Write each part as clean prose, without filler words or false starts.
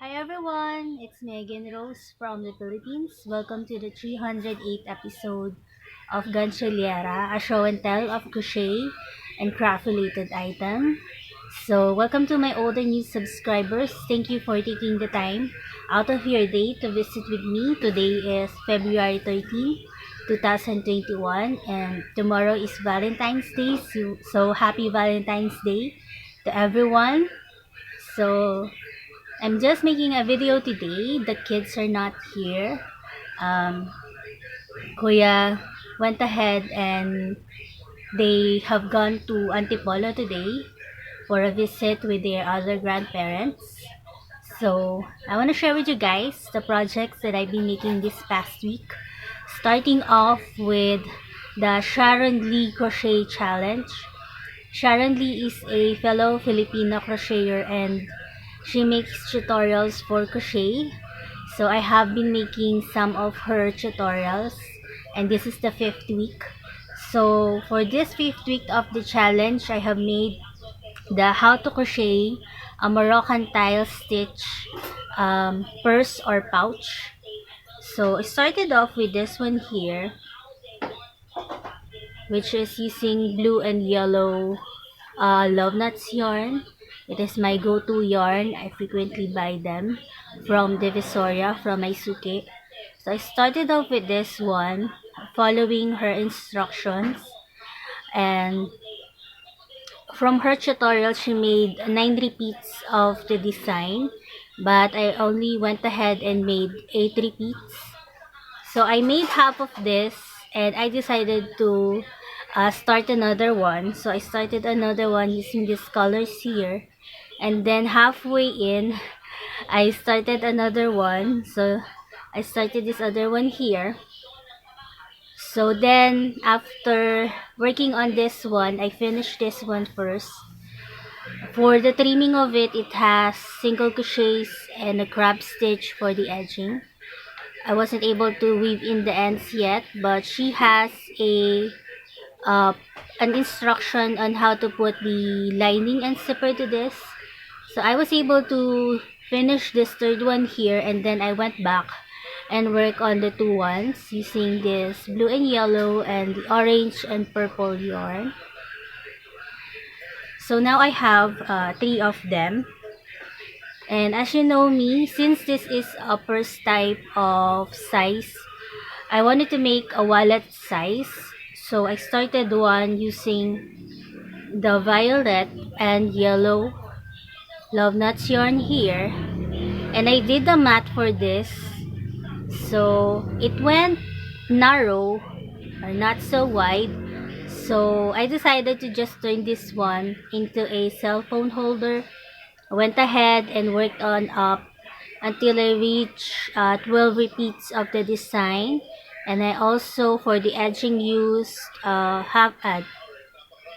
Hi everyone, it's me again, Rose from the Philippines. Welcome to the 308th episode of Gantsilyera, a show and tell of crochet and craft related items. So, welcome to my old and new subscribers. Thank you for taking the time out of your day to visit with me. Today is February 13, 2021, and tomorrow is Valentine's Day. So happy Valentine's Day to everyone. So, I'm just making a video today. The kids are not here. Um, Kuya went ahead and they have gone to Antipolo today for a visit with their other grandparents. So, I want to share with you guys the projects that I've been making this past week. Starting off with the Sharon Crochet Challenge. Sharon is a fellow Filipino crocheter and she makes tutorials for crochet. So I have been making some of her tutorials and this is the 5th week. So for this 5th week of the challenge, I have made the how to crochet a Moroccan tile stitch purse or pouch. So I started off with this one here, which is using blue and yellow love nuts yarn. It is my go-to yarn. I frequently buy them from Divisoria, from my suke. So I started off with this one, following her instructions, and from her tutorial she made 9 repeats of the design, but I only went ahead and made 8 repeats. So I made half of this and I decided to start another one. So I started another one using these colors here. And then halfway in, I started another one. So I started this other one here. So then after working on this one, I finished this one first. For the trimming of it, it has single crochets and a crab stitch for the edging. I wasn't able to weave in the ends yet, but she has uh, an instruction on how to put the lining and zipper to this. So I was able to finish this third one here, and then I went back and work on the two ones using this blue and yellow and the orange and purple yarn. So now I have 3 of them. And as you know me, since this is a purse type of size, I wanted to make a wallet size. So I started one using the violet and yellow love nuts yarn here. And I did the mat for this. So it went narrow or not so wide. So I decided to just turn this one into a cell phone holder. I went ahead and worked on up until I reached 12 repeats of the design. And I also, for the edging, used half a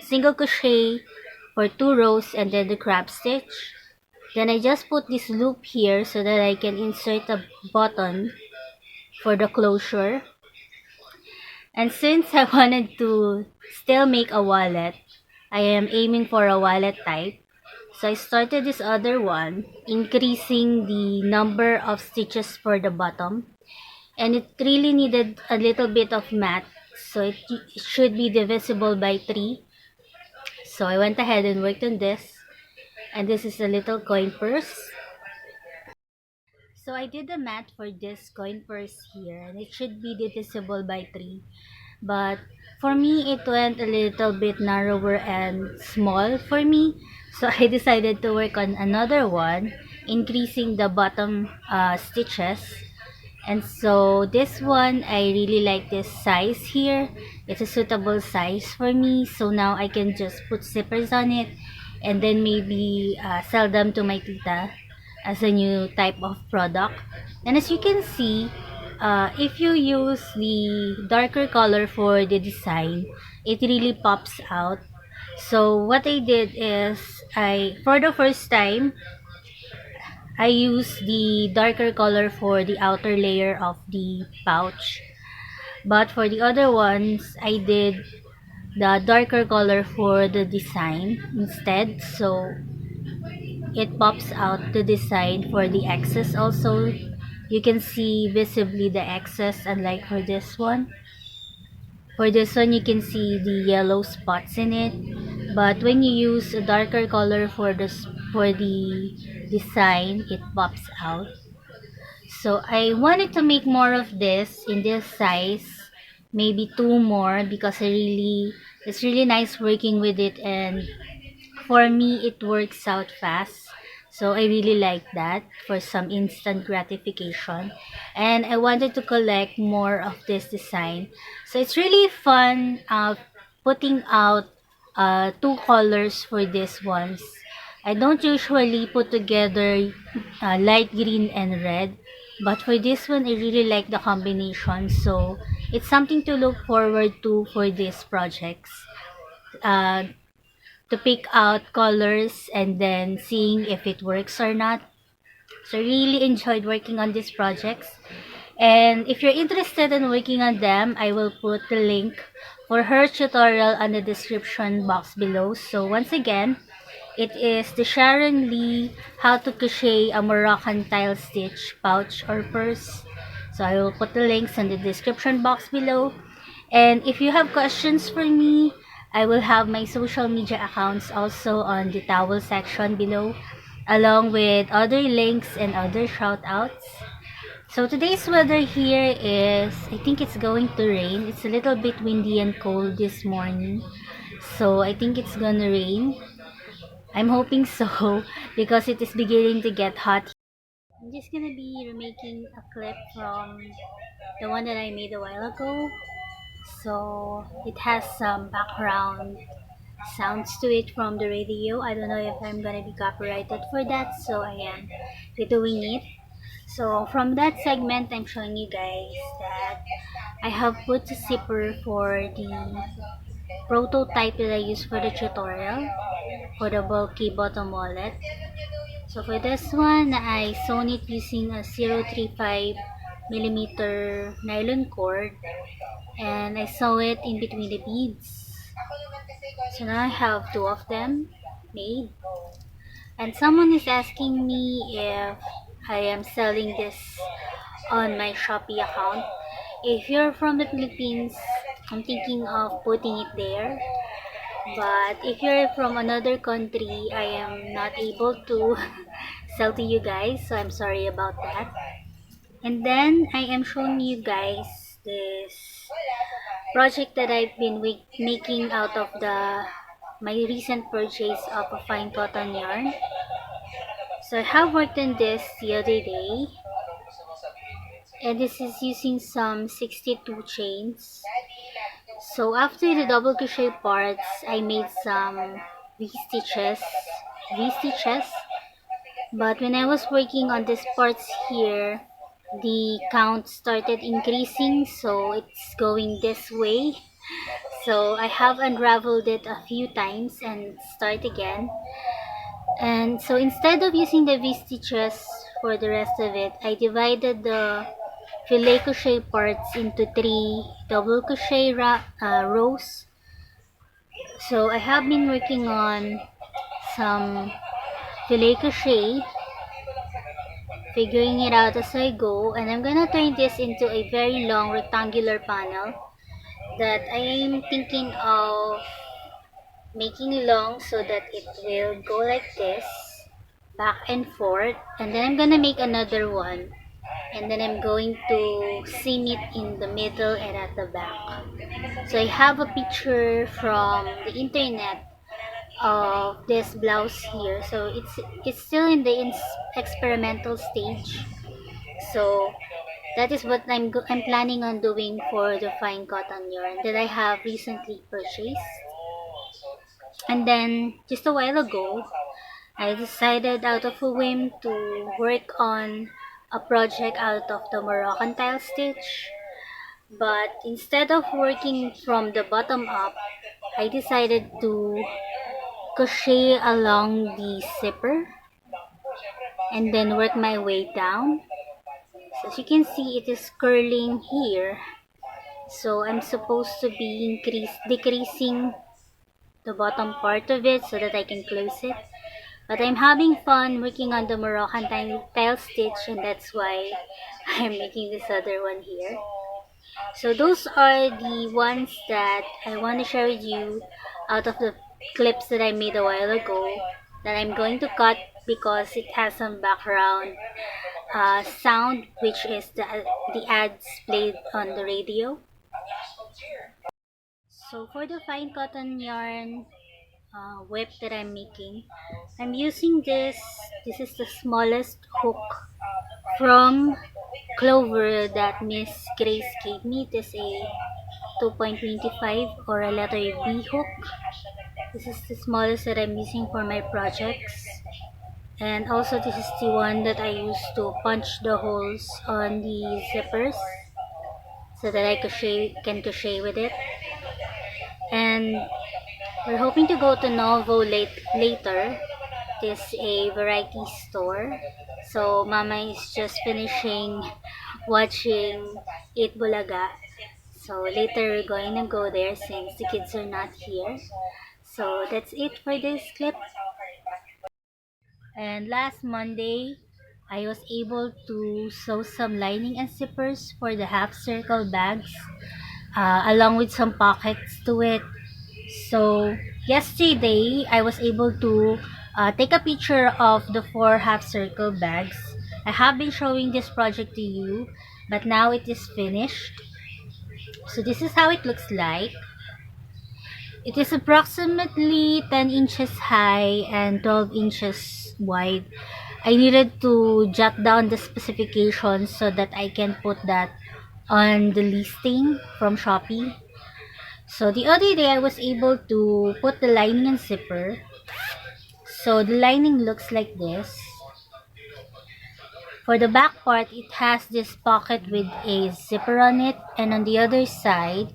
single crochet for 2 rows and then the crab stitch. Then I just put this loop here so that I can insert a button for the closure. And since I wanted to still make a wallet, I am aiming for a wallet type. So I started this other one, increasing the number of stitches for the bottom. And it really needed a little bit of mat, so it should be divisible by 3. So I went ahead and worked on this. And this is a little coin purse. So I did the mat for this coin purse here, and it should be divisible by 3. But for me, it went a little bit narrower and small for me. So I decided to work on another one, increasing the bottom stitches. And so this one, I really like this size here. It's a suitable size for me. So now I can just put zippers on it and then maybe sell them to my tita as a new type of product. And as you can see, if you use the darker color for the design, it really pops out. So what I did is, for the first time, I used the darker color for the outer layer of the pouch. But for the other ones, I did the darker color for the design instead. So it pops out the design for the excess also. You can see visibly the excess, unlike for this one. For this one, you can see the yellow spots in it. But when you use a darker color for the design, it pops out. So I wanted to make more of this in this size, maybe two more, because it's really nice working with it, and for me it works out fast. So I really like that for some instant gratification, and I wanted to collect more of this design. So it's really fun putting out two colors for this ones. I don't usually put together light green and red, but for this one I really like the combination. So it's something to look forward to for these projects. Uh, to pick out colors and then seeing if it works or not. So I really enjoyed working on these projects. And if you're interested in working on them, I will put the link for her tutorial on the description box below. So once again, it is the Sharon Lee How to Crochet a Moroccan Tile Stitch Pouch or Purse. So I will put the links in the description box below. And if you have questions for me, I will have my social media accounts also on the towel section below, along with other links and other shoutouts. So today's weather here is, I think it's going to rain. It's a little bit windy and cold this morning. So I think it's gonna rain. I'm hoping so because it is beginning to get hot. I'm just gonna be remaking a clip from the one that I made a while ago. So it has some background sounds to it from the radio. I don't know if I'm gonna be copyrighted for that, so I am redoing it. So from that segment, I'm showing you guys that I have put a zipper for the prototype that I use for the tutorial for the bulky bottom wallet. So for this one, I sewn it using a 0.35 millimeter nylon cord, and I sew it in between the beads. So now I have two of them made. And someone is asking me if I am selling this on my Shopee account. If you're from the Philippines, I'm thinking of putting it there. But if you're from another country, I am not able to sell to you guys. So I'm sorry about that. And then I am showing you guys this project that I've been making out of my recent purchase of a fine cotton yarn. So I have worked on this the other day, and this is using some 62 chains. So after the double crochet parts, I made some V-stitches, V-stitches. But when I was working on these parts here, the count started increasing, so it's going this way. So I have unraveled it a few times and start again. And so instead of using the V-stitches for the rest of it, I divided the filet crochet parts into 3 double crochet rows. So I have been working on some filet crochet, figuring it out as I go, and I'm gonna turn this into a very long rectangular panel that I am thinking of making long so that it will go like this, back and forth, and then I'm gonna make another one, and then I'm going to seam it in the middle and at the back. So I have a picture from the internet of this blouse here. So it's still in the experimental stage. So that is what I'm planning on doing for the fine cotton yarn that I have recently purchased. And then just a while ago, I decided out of a whim to work on a project out of the Moroccan tile stitch. But instead of working from the bottom up, I decided to crochet along the zipper and then work my way down. So as you can see, it is curling here. So I'm supposed to be decreasing the bottom part of it so that I can close it. But I'm having fun working on the Moroccan tile stitch, and that's why I'm making this other one here. So those are the ones that I want to share with you out of the clips that I made a while ago that I'm going to cut because it has some background sound, which is the ads played on the radio. So for the fine cotton yarn whip that I'm making, I'm using this is the smallest hook from Clover that Miss Grace gave me. This is a 2.25 or a letter B hook. This is the smallest that I'm using for my projects. And also this is the one that I use to punch the holes on the zippers so that I can crochet with it. And we're hoping to go to Novo later. This is a variety store. So Mama is just finishing watching It Bulaga. So later we're going to go there since the kids are not here. So that's it for this clip. And last Monday, I was able to sew some lining and zippers for the half circle bags, along with some pockets to it. So yesterday, I was able to take a picture of the 4 half circle bags. I have been showing this project to you, but now it is finished. So this is how it looks like. It is approximately 10 inches high and 12 inches wide. I needed to jot down the specifications so that I can put that on the listing from Shopee. So the other day I was able to put the lining and zipper. So the lining looks like this. For the back part, it has this pocket with a zipper on it, and on the other side,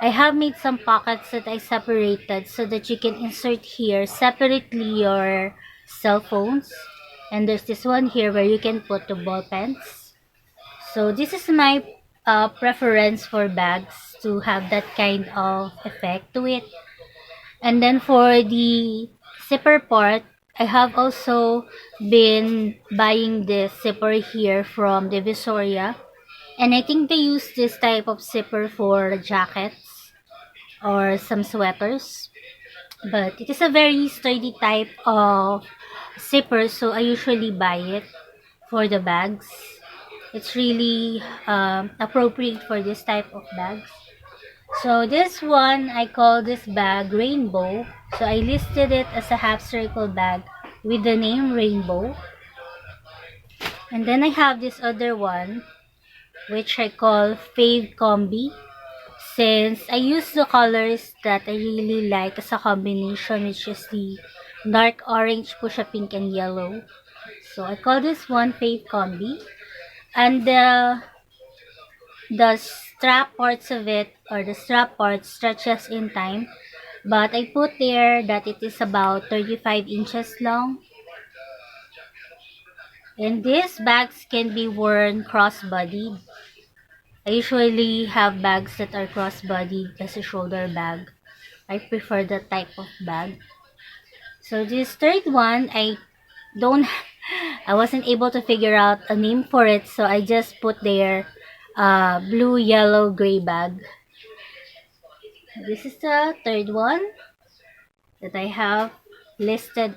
I have made some pockets that I separated so that you can insert here separately your cell phones. And there's this one here where you can put the ball pens. So this is my preference for bags, to have that kind of effect to it. And then for the zipper part, I have also been buying this zipper here from Divisoria. And I think they use this type of zipper for jackets or some sweaters. But it is a very sturdy type of zipper, so I usually buy it for the bags. It's really appropriate for this type of bags. So this one, I call this bag Rainbow. So I listed it as a half circle bag with the name Rainbow. And then I have this other one, which I call Fave Combi. Since I use the colors that I really like as a combination, which is the dark orange, fuchsia pink, and yellow. So I call this one Fave Combi. And the strap parts of it, or the strap part, stretches in time. But I put there that it is about 35 inches long. And these bags can be worn cross-bodied. I usually have bags that are cross-bodied as a shoulder bag. I prefer that type of bag. So this third one, don't I wasn't able to figure out a name for it, so I just put there blue, yellow, gray bag. This is the third one that I have listed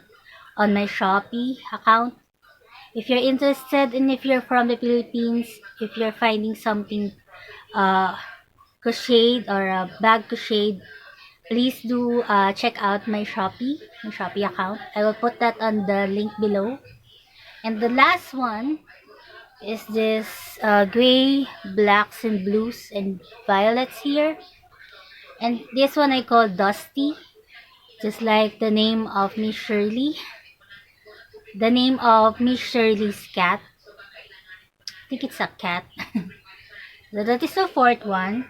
on my Shopee account. If you're interested, and if you're from the Philippines, if you're finding something crocheted or a bag crocheted, please do check out my Shopee account. I will put that on the link below. And the last one is this gray, blacks, and blues, and violets here. And this one I call Dusty, just like the name of Miss Shirley. The name of Miss Shirley's cat. I think it's a cat. So that is the fourth one.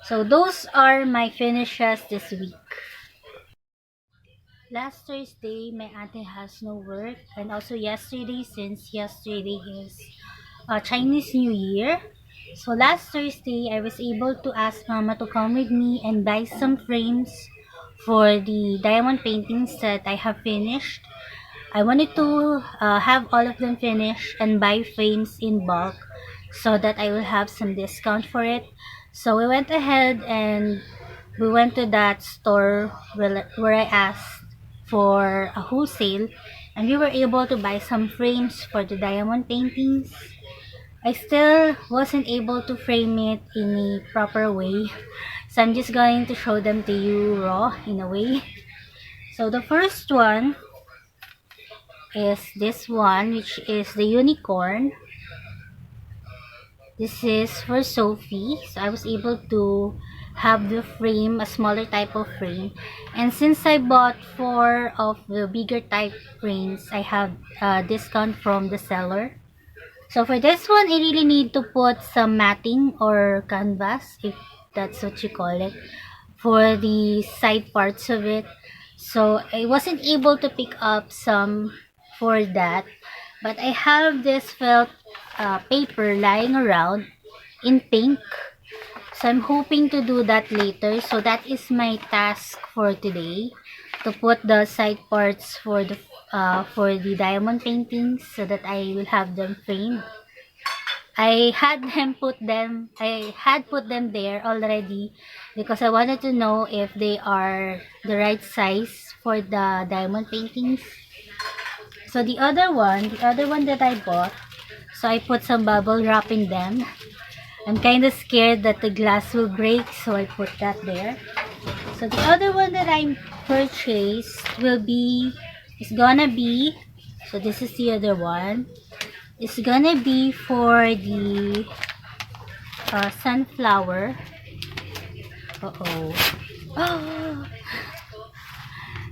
So those are my finishes this week. Last Thursday, my auntie has no work, and also yesterday, since yesterday is Chinese New Year. So last Thursday, I was able to ask Mama to come with me and buy some frames for the diamond paintings that I have finished. I wanted to have all of them finished and buy frames in bulk so that I will have some discount for it. So we went ahead and we went to that store where I asked for a wholesale, and we were able to buy some frames for the diamond paintings. I still wasn't able to frame it in a proper way, so I'm just going to show them to you raw in a way. So the first one is this one, which is the unicorn. This is for Sophie, so I was able to have the frame, a smaller type of frame, and since I bought 4 of the bigger type frames, I have a discount from the seller. So for this one, I really need to put some matting or canvas, if that's what you call it, for the side parts of it. So I wasn't able to pick up some for that, but I have this felt paper lying around in pink, so I'm hoping to do that later. So that is my task for today, to put the side parts for the diamond paintings so that I will have them framed. I had put them there already because I wanted to know if they are the right size for the diamond paintings. So the other one that I bought, so I put some bubble wrap in them. I'm kind of scared that the glass will break, so I put that there. So the other one that I purchased is gonna be, so this is the other one. It's gonna be for the sunflower. Oh.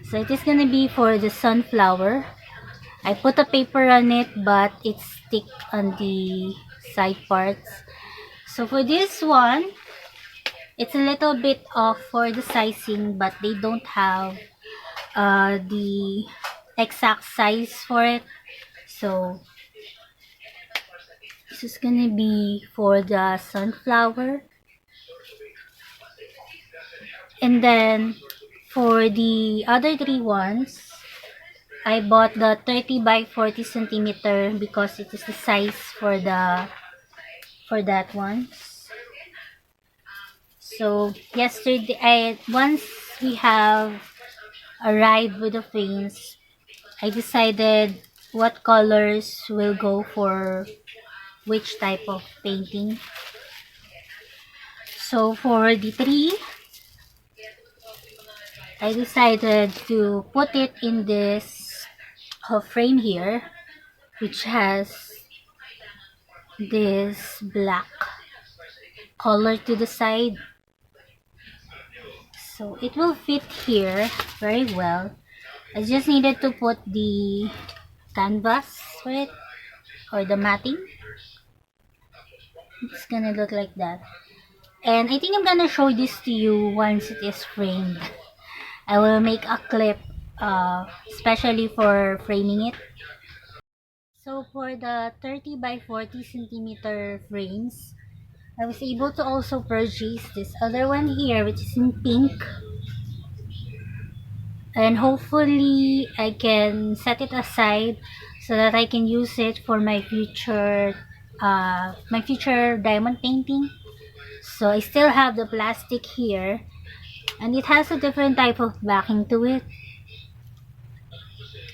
So it is gonna be for the sunflower. I put a paper on it, but it stick on the side parts. So for this one, it's a little bit off for the sizing, but they don't have the exact size for it. So this is gonna be for the sunflower. And then for the other 3 ones, I bought the 30 by 40 centimeter because it is the size for that one. So yesterday, once we have arrived with the frames, I decided what colors will go for which type of painting. So for the 3, I decided to put it in this frame here, which has this black color to the side. So it will fit here very well. I just needed to put the canvas for it, or the matting. It's gonna look like that. And I think I'm gonna show this to you once it is framed. I will make a clip especially for framing it. So for the 30 by 40 centimeter frames, I was able to also purchase this other one here, which is in pink. And hopefully I can set it aside so that I can use it for my future diamond painting. So I still have the plastic here, and it has a different type of backing to it.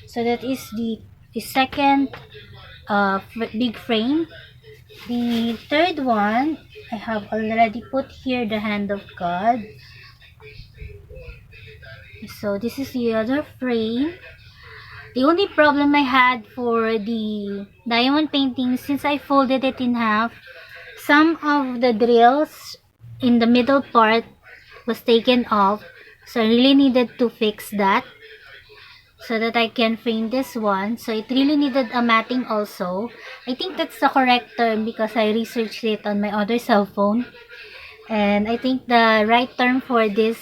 So that is the second big frame. The third one, I have already put here the hand of God. So this is the other frame. The only problem I had for the diamond painting, since I folded it in half, some of the drills in the middle part was taken off. So I really needed to fix that so that I can frame this one. So it really needed a matting also. I think that's the correct term because I researched it on my other cell phone. And I think the right term for this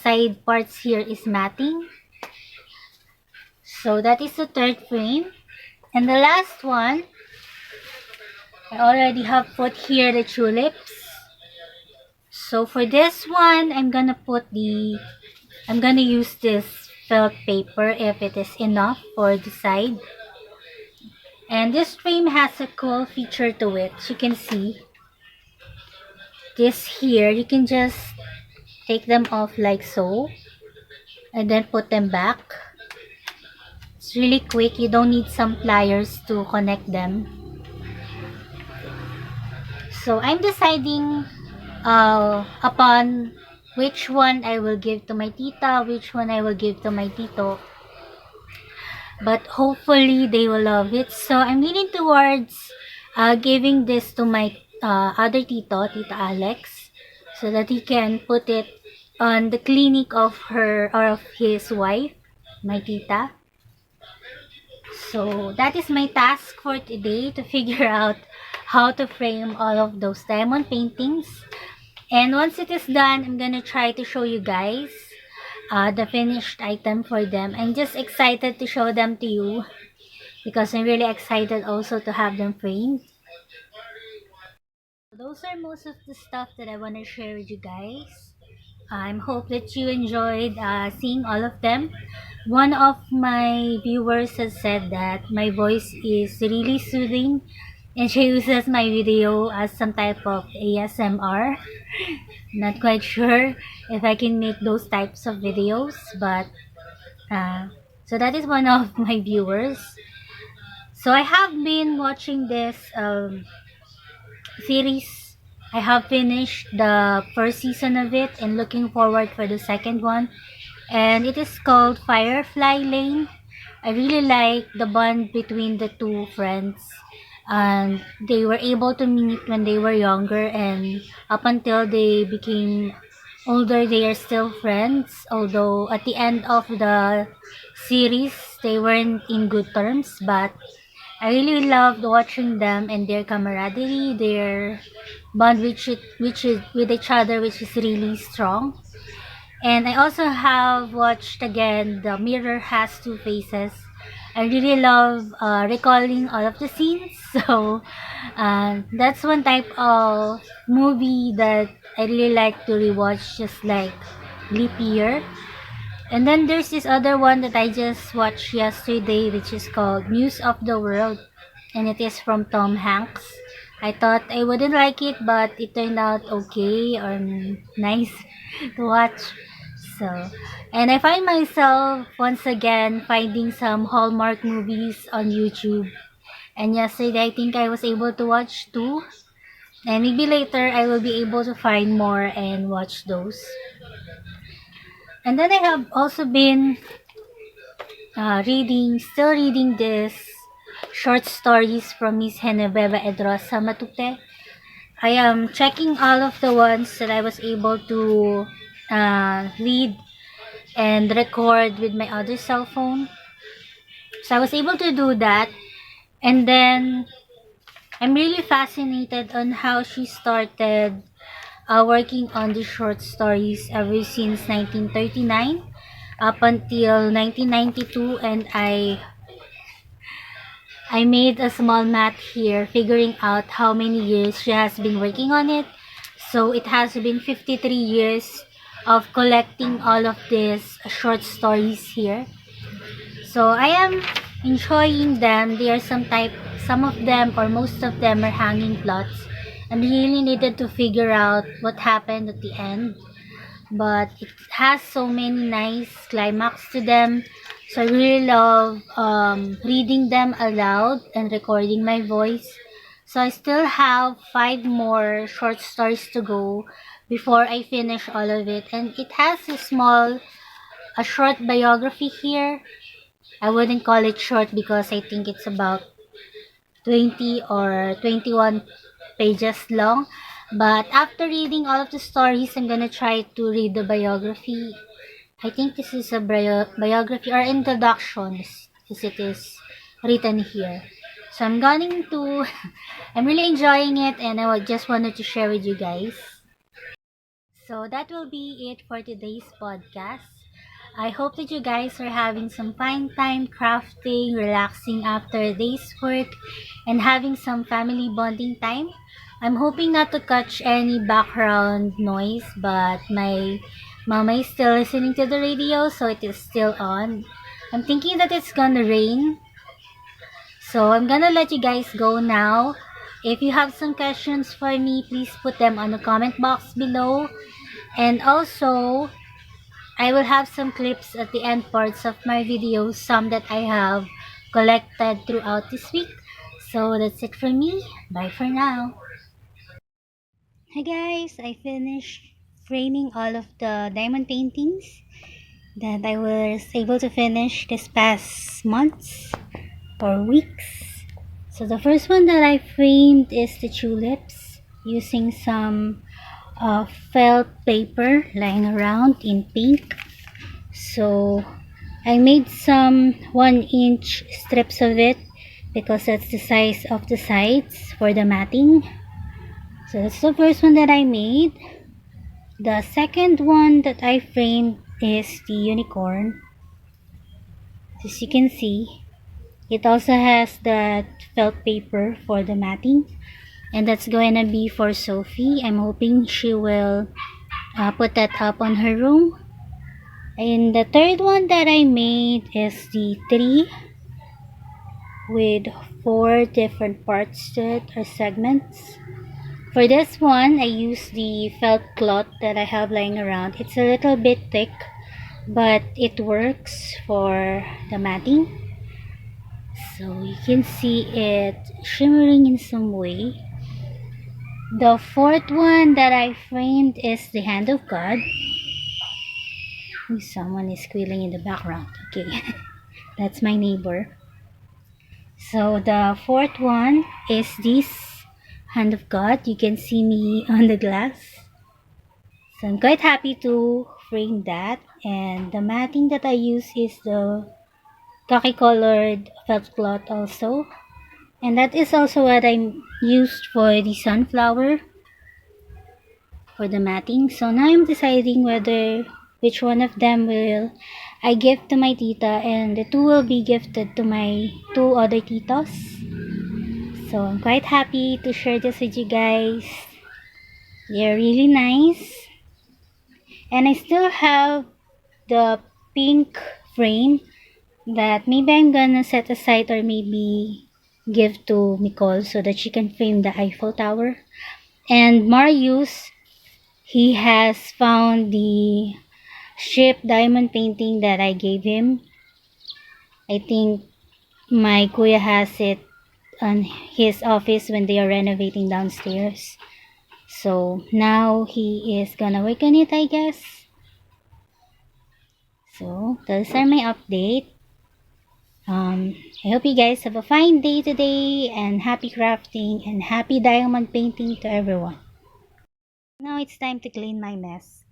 side parts here is matting. So that is the third frame. And the last one, I already have put here the tulips. So for this one, I'm gonna use this felt paper if it is enough for the side. And this frame has a cool feature to it. As you can see, this here, you can just take them off like so and then put them back. It's really quick. You don't need some pliers to connect them. So I'm deciding upon which one I will give to my tita, which one I will give to my tito. But hopefully they will love it. So I'm leaning towards giving this to my other tito, Tita Alex, so that he can put it on the clinic of her or of his wife, my tita. So that is my task for today, to figure out how to frame all of those diamond paintings. And once it is done, I'm gonna try to show you guys the finished item for them. I'm just excited to show them to you because I'm really excited also to have them framed. Those are most of the stuff that I want to share with you guys. I hope that you enjoyed seeing all of them. One of my viewers has said that my voice is really soothing and she uses my video as some type of ASMR. Not quite sure if I can make those types of videos, but so that is one of my viewers. So I have been watching this series. I have finished the first season of it and looking forward for the second one. And it is called Firefly Lane. I really like the bond between the two friends. And they were able to meet when they were younger, and up until they became older, they are still friends. Although at the end of the series, they weren't in good terms, but I really loved watching them and their camaraderie, their bond with each other, which is really strong. And I also have watched again The Mirror Has Two Faces. I really love recalling all of the scenes. So that's one type of movie that I really like to rewatch, just like Leap Year. And then there's this other one that I just watched yesterday, which is called News of the World, and it is from Tom Hanks. I thought I wouldn't like it, but it turned out okay or nice to watch. So, and I find myself once again finding some Hallmark movies on YouTube. And yesterday I think I was able to watch two. And maybe later I will be able to find more and watch those. And then I have also been still reading this short stories from Miss Genoveva Edrosa Matute. I am checking all of the ones that I was able to read and record with my other cell phone. So I was able to do that. And then I'm really fascinated on how she started working on the short stories ever since 1939 up until 1992, and I made a small math here figuring out how many years she has been working on it. So it has been 53 years of collecting all of these short stories here. So I am enjoying them. They are some of them or most of them are hanging plots. And really needed to figure out what happened at the end. But it has so many nice climax to them. So I really love reading them aloud and recording my voice. So I still have 5 more short stories to go before I finish all of it. And it has a short biography here. I wouldn't call it short because I think it's about 20 or 21 pages long. But after reading all of the stories, I'm gonna try to read the biography. I think this is a biography or introduction, as it is written here. So I'm really enjoying it, and just wanted to share with you guys. So that will be it for today's podcast. I hope that you guys are having some fine time crafting, relaxing after a day's work, and having some family bonding time. I'm hoping not to catch any background noise, but my Mama is still listening to the radio, so it is still on. I'm thinking that it's gonna rain, so I'm gonna let you guys go now. If you have some questions for me, please put them on the comment box below. And also, I will have some clips at the end parts of my videos, some that I have collected throughout this week. So that's it for me. Bye for now. Hi guys, I finished framing all of the diamond paintings that I was able to finish this past months or weeks. So the first one that I framed is the tulips using some felt paper lying around in pink. So I made some 1-inch strips of it because that's the size of the sides for the matting. So that's the first one that I made. The second one that I framed is the unicorn. As you can see, it also has that felt paper for the matting, and that's going to be for Sophie. I'm hoping she will put that up on her room. And the third one that I made is the tree with 4 different parts to it, or segments. For this one, I used the felt cloth that I have lying around. It's a little bit thick, but it works for the matting. So you can see it shimmering in some way. The fourth one that I framed is the hand of God. Someone is squealing in the background. Okay, that's my neighbor. So the fourth one is this hand of God. You can see me on the glass. So I'm quite happy to frame that. And the matting that I use is the khaki colored felt cloth also. And that is also what I used for the sunflower for the matting. So now I'm deciding which one of them will I give to my tita, and the 2 will be gifted to my 2 other titos. So I'm quite happy to share this with you guys. They're really nice. And I still have the pink frame that maybe I'm gonna set aside or maybe give to Nicole so that she can frame the Eiffel Tower. And Marius, he has found the ship diamond painting that I gave him. I think my kuya has it on his office when they are renovating downstairs. So now he is gonna work on it, I guess. So those are my update. I hope you guys have a fine day today, and happy crafting and happy diamond painting to everyone. Now it's time to clean my mess.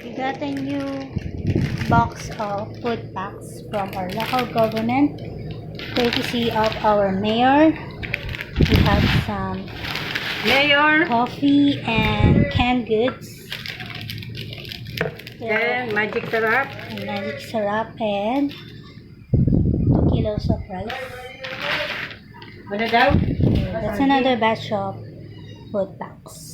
We got a new box of food packs from our local government, courtesy of our mayor. We have some coffee and canned goods. And magic syrup. Magic syrup and kilos of rice. Ano daw? That's another batch of food packs.